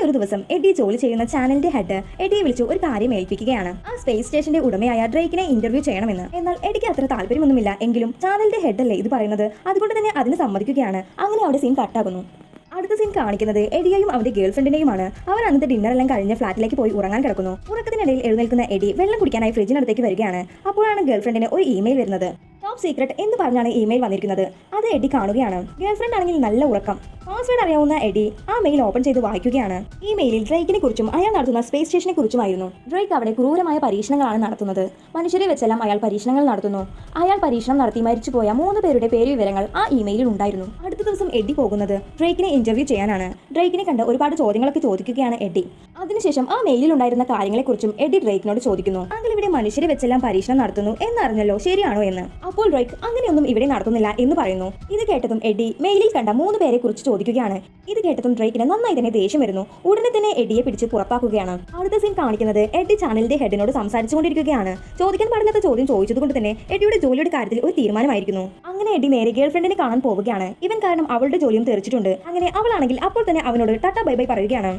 ഒരു ദിവസം എഡി ജോലി ചെയ്യുന്ന ചാനലിന്റെ ഹെഡ് എഡിയെ വിളിച്ച് ഒരു കാര്യം ഏൽപ്പിക്കുകയാണ്. ആ സ്പേസ് സ്റ്റേഷന്റെ ഉടമയായ ഡ്രേക്കിനെ ഇന്റർവ്യൂ ചെയ്യണമെന്ന്. എന്നാൽ എഡിക്ക് അത്ര താല്പര്യമൊന്നുമില്ല. എങ്കിലും ചാനലിന്റെ ഹെഡ് അല്ലേ ഇത് പറയുന്നത്, അതുകൊണ്ട് തന്നെ അതിന് സമ്മതിക്കുകയാണ്. അങ്ങനെ അവിടെ സീൻ കട്ടാകുന്നു. അടുത്ത സീൻ കാണിക്കുന്നത് എഡിയെയും അവന്റെ ഗേൾഫ്രണ്ടിനെയുമാണ്. അവർ അന്നത്തെ ഡിന്നർ എല്ലാം കഴിഞ്ഞ് ഫ്ലാറ്റിലേക്ക് പോയി ഉറങ്ങാൻ കിടക്കുന്നു. ഉറക്കത്തിനിടയിൽ എഴുന്നേൽക്കുന്ന എഡി വെള്ളം കുടിക്കാനായി ഫ്രിഡ്ജിനടുത്തേക്ക് വരികയാണ്. അപ്പോഴാണ് ഗേൾഫ്രണ്ടിന് ഒരു ഇമെയിൽ വരുന്നത്. ടോപ്പ് സീക്രട്ട് എന്ന് പറഞ്ഞാണ് ഇമെയിൽ വന്നിരിക്കുന്നത്. അത് എഡി കാണുകയാണ്. ഗേൾഫ്രണ്ട് ആണെങ്കിൽ നല്ല ഉറക്കം. പാസ്വേഡ് അറിയാവുന്ന എഡി ആ മെയിൽ ഓപ്പൺ ചെയ്ത് വായിക്കുകയാണ്. ഈ മെയിലിൽ ഡ്രേക്കിനെ കുറിച്ചും അയാൾ നടത്തുന്ന സ്പേസ് സ്റ്റേഷനെ കുറിച്ചുമായിരുന്നു. ഡ്രേക്ക് അവിടെ ക്രൂരമായ പരീക്ഷണങ്ങളാണ് നടത്തുന്നത്. മനുഷ്യരെ വെച്ചെല്ലാം അയാൾ പരീക്ഷണങ്ങൾ നടത്തുന്നു. അയാൾ പരീക്ഷണം നടത്തി മരിച്ചുപോയ 3 പേരുടെ പേര് വിവരങ്ങൾ ആ ഇമെയിലിൽ ഉണ്ടായിരുന്നു. അടുത്ത ദിവസം എഡി പോകുന്നത് ഡ്രേക്കിനെ ഇന്റർവ്യൂ ചെയ്യാനാണ്. ഡ്രേക്കിനെ കണ്ട് ഒരുപാട് ചോദ്യങ്ങളൊക്കെ ചോദിക്കുകയാണ് എഡി. അതിനുശേഷം ആ മെയിലിൽ ഉണ്ടായിരുന്ന കാര്യങ്ങളെക്കുറിച്ചും എഡി ഡ്രേക്കിനോട് ചോദിക്കുന്നു. താങ്കൾ ഇവിടെ മനുഷ്യരെ വെച്ചെല്ലാം പരീക്ഷണം നടത്തുന്നു എന്നറിഞ്ഞല്ലോ, ശരിയാണോ എന്ന്. അപ്പോൾ ഡ്രേക്ക് അങ്ങനെയൊന്നും ഇവിടെ നടത്തുന്നില്ല എന്ന് പറയുന്നു. ഇത് കേട്ടതും എഡി മെയിലിൽ കണ്ട 3 പേരെ കുറിച്ച് ചോദിക്കുകയാണ്. ഇത് കേട്ടതും ഡ്രേക്കിന് നന്നായി തന്നെ ദേഷ്യം വരുന്നു. ഉടനെ തന്നെ എഡിയെ പിടിച്ച് പുറത്താക്കുകയാണ്. അടുത്ത സീൻ കാണിക്കുന്നത് എഡി ചാനലിന്റെ ഹെഡിനോട് സംസാരിച്ചുകൊണ്ടിരിക്കുകയാണ്. ചോദിക്കാൻ പാടില്ലാത്ത ചോദ്യം ചോദിച്ചതുകൊണ്ട് തന്നെ എഡിയുടെ ജോലിയുടെ കാര്യത്തിൽ ഒരു തീരുമാനമായിരിക്കുന്നു. അങ്ങനെ എഡി നേരെ ഗേൾഫ്രണ്ടിനെ കാണാൻ പോവുകയാണ്. ഇവൻ കാരണം അവളുടെ ജോലിയും തെറിച്ചിട്ടുണ്ട്. അങ്ങനെ അവളാണെങ്കിൽ അപ്പോൾ തന്നെ അവനോട് ടാറ്റാ ബൈ ബൈ പറയുകയാണ്.